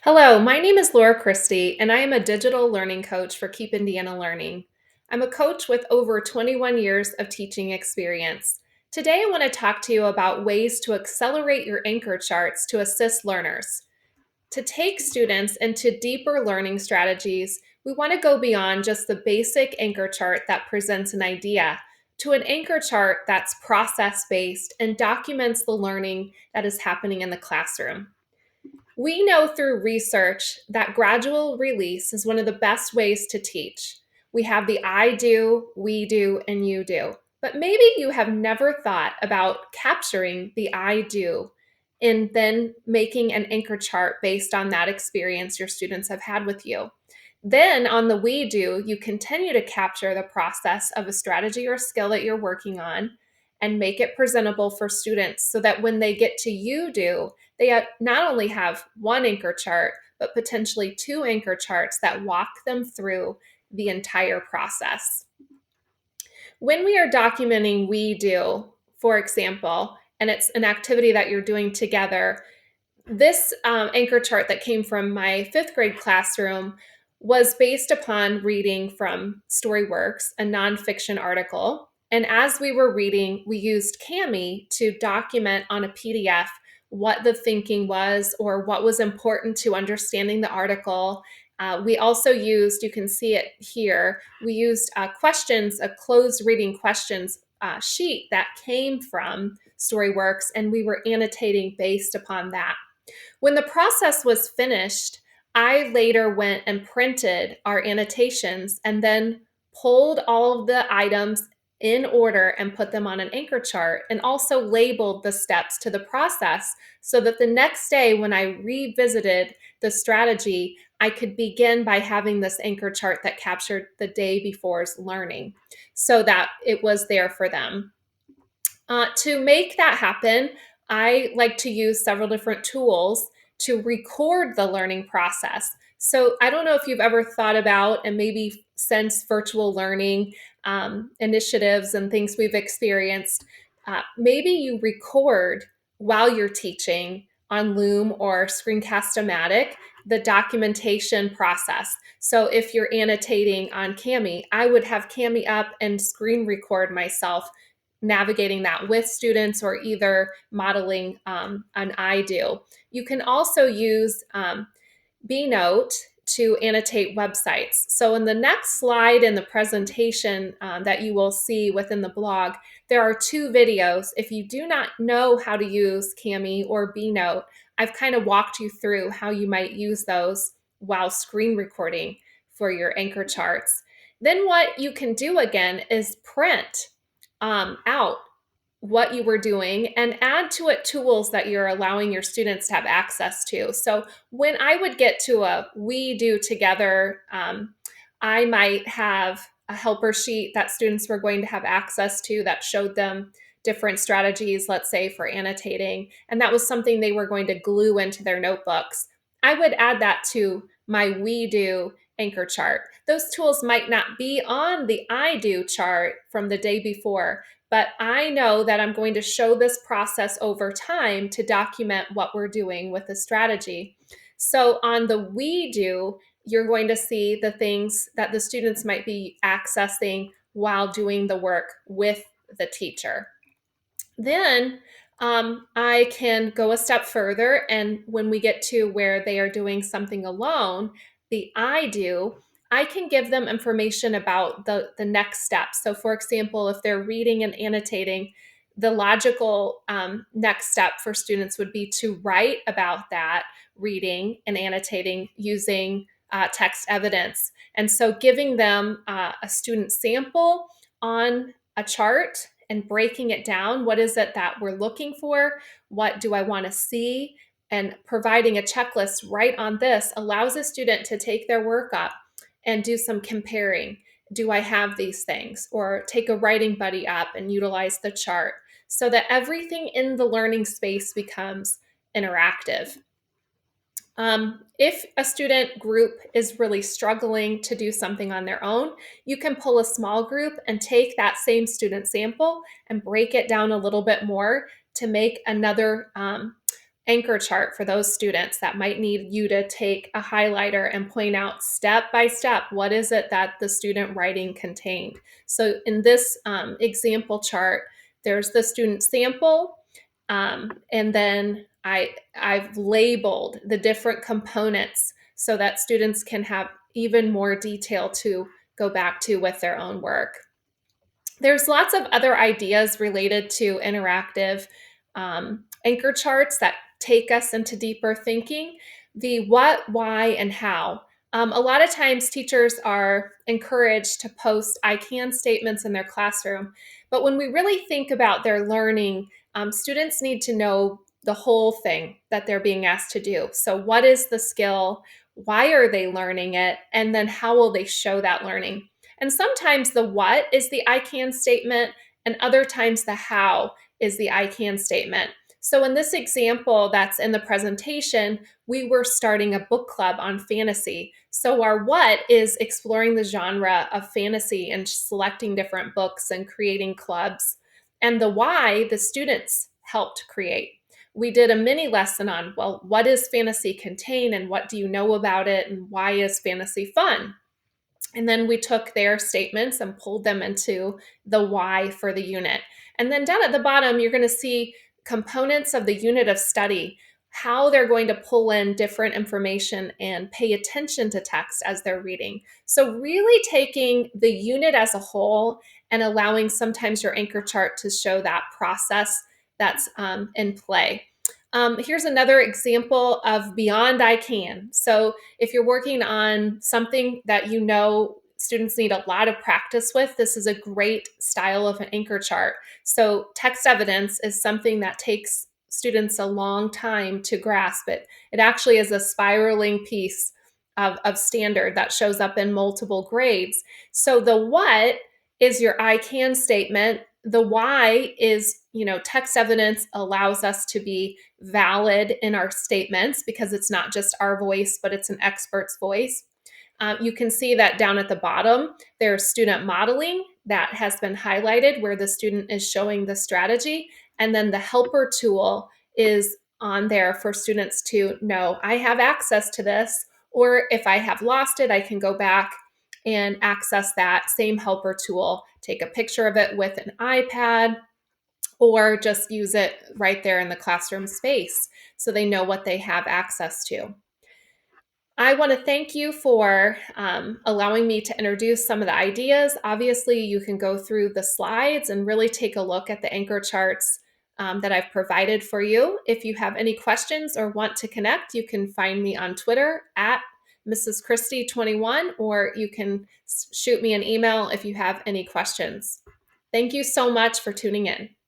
Hello, my name is Laura Christie, and I am a digital learning coach for Keep Indiana Learning. I'm a coach with over 21 years of teaching experience. Today, I want to talk to you about ways to accelerate your anchor charts to assist learners. To take students into deeper learning strategies, we want to go beyond just the basic anchor chart that presents an idea to an anchor chart that's process based and documents the learning that is happening in the classroom. We know through research that gradual release is one of the best ways to teach. We have the I do, we do, and you do. But maybe you have never thought about capturing the I do and then making an anchor chart based on that experience your students have had with you. Then on the we do, you continue to capture the process of a strategy or skill that you're working on and make it presentable for students so that when they get to you do, not only have one anchor chart, but potentially two anchor charts that walk them through the entire process. When we are documenting we do, for example, and it's an activity that you're doing together, this anchor chart that came from my fifth grade classroom was based upon reading from Storyworks, a nonfiction article. And as we were reading, we used Kami to document on a PDF what the thinking was or what was important to understanding the article. We also used, you can see it here, we used questions, a closed reading questions sheet that came from Storyworks, and we were annotating based upon that. When the process was finished, I later went and printed our annotations and then pulled all of the items in order and put them on an anchor chart and also labeled the steps to the process so that the next day when I revisited the strategy, I could begin by having this anchor chart that captured the day before's learning so that it was there for them. To make that happen, I like to use several different tools to record the learning process. So I don't know if you've ever thought about, and maybe since virtual learning initiatives and things we've experienced, maybe you record while you're teaching on Loom or Screencast-O-Matic the documentation process. So if you're annotating on Kami, I would have Kami up and screen record myself navigating that with students or either modeling an I do. You can also use Bnote to annotate websites. So in the next slide in the presentation that you will see within the blog, there are two videos. If you do not know how to use Kami or Bnote, I've kind of walked you through how you might use those while screen recording for your anchor charts. Then what you can do again is print out what you were doing and add to it tools that you're allowing your students to have access to. So when I would get to a we do together, I might have a helper sheet that students were going to have access to that showed them different strategies, let's say for annotating, and that was something they were going to glue into their notebooks. I would add that to my we do anchor chart. Those tools might not be on the I do chart from the day before, but I know that I'm going to show this process over time to document what we're doing with the strategy. So on the we do, you're going to see the things that the students might be accessing while doing the work with the teacher. Then I can go a step further, and when we get to where they are doing something alone, the I do, I can give them information about the next steps. So, for example, if they're reading and annotating, the logical next step for students would be to write about that reading and annotating using text evidence. And so, giving them a student sample on a chart and breaking it down. What is it that we're looking for? What do I want to see? And providing a checklist right on this allows a student to take their work up and do some comparing. Do I have these things? Or take a writing buddy up and utilize the chart so that everything in the learning space becomes interactive. If a student group is really struggling to do something on their own, you can pull a small group and take that same student sample and break it down a little bit more to make another anchor chart for those students that might need you to take a highlighter and point out step by step what is it that the student writing contained. So in this example chart, there's the student sample, and then I've labeled the different components so that students can have even more detail to go back to with their own work. There's lots of other ideas related to interactive anchor charts that take us into deeper thinking. The what, why, and how. A lot of times, teachers are encouraged to post I can statements in their classroom. But when we really think about their learning, students need to know the whole thing that they're being asked to do. So, what is the skill? Why are they learning it? And then, how will they show that learning? And sometimes the what is the I can statement, and other times the how is the I can statement. So in this example that's in the presentation, we were starting a book club on fantasy. So our what is exploring the genre of fantasy and selecting different books and creating clubs. And the why, the students helped create. We did a mini lesson on, well, what does fantasy contain and what do you know about it and why is fantasy fun? And then we took their statements and pulled them into the why for the unit. And then down at the bottom, you're going to see components of the unit of study, how they're going to pull in different information and pay attention to text as they're reading. So, really taking the unit as a whole and allowing sometimes your anchor chart to show that process that's in play. Here's another example of beyond I can. So, if you're working on something that you know students need a lot of practice with, this is a great style of an anchor chart. So, text evidence is something that takes students a long time to grasp. It actually is a spiraling piece of standard that shows up in multiple grades. So, the what is your I can statement. The why is, text evidence allows us to be valid in our statements because it's not just our voice, but it's an expert's voice. You can see that down at the bottom, there's student modeling that has been highlighted where the student is showing the strategy. And then the helper tool is on there for students to know I have access to this, or if I have lost it, I can go back and access that same helper tool, take a picture of it with an iPad, or just use it right there in the classroom space so they know what they have access to. I want to thank you for allowing me to introduce some of the ideas. Obviously, you can go through the slides and really take a look at the anchor charts that I've provided for you. If you have any questions or want to connect, you can find me on Twitter at Mrs. Christie21, or you can shoot me an email if you have any questions. Thank you so much for tuning in.